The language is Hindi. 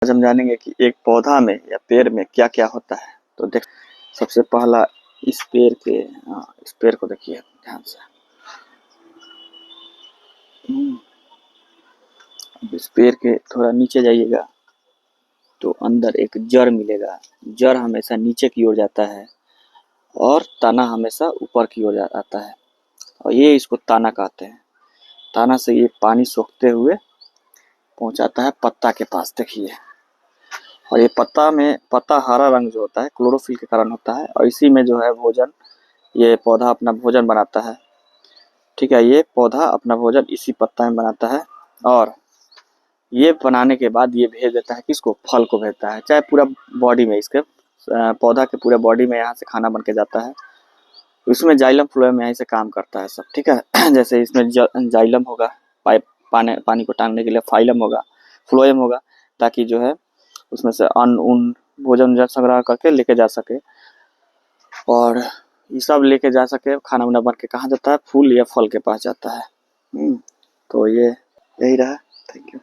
आज हम जानेंगे कि एक पौधा में या पेड़ में क्या क्या होता है। तो देख, सबसे पहला इस पेड़ को देखिए ध्यान से। अब इस पेड़ के थोड़ा नीचे जाइएगा तो अंदर एक जड़ मिलेगा। जड़ हमेशा नीचे की ओर जाता है और तना हमेशा ऊपर की ओर आता है, और ये इसको ताना कहते हैं। ताना से ये पानी सोखते हुए पहुंचाता है पत्ता के पास, देखिए। और ये पत्ता हरा रंग जो होता है क्लोरोफिल के कारण होता है, और इसी में जो है भोजन, ये पौधा अपना भोजन बनाता है। ठीक है, ये पौधा अपना भोजन इसी पत्ता में बनाता है, और ये बनाने के बाद ये भेज देता है किसको, फल को भेजता है। चाहे पूरा बॉडी में इसके पौधा के पूरे बॉडी में यहाँ से खाना बन के जाता है। इसमें जाइलम फ्लोएम यहीं से काम करता है सब। ठीक है जैसे इसमें जाइलम होगा, पाइप पानी को टांगने के लिए फाइलम होगा, फ्लोएम होगा, ताकि जो है उसमें से अन्न उन भोजन संग्रह करके लेके जा सके, और ये सब लेके जा सके। खाना वाना बन के कहाँ जाता है, फूल या फल के पास जाता है। तो ये यही रहा। Thank you.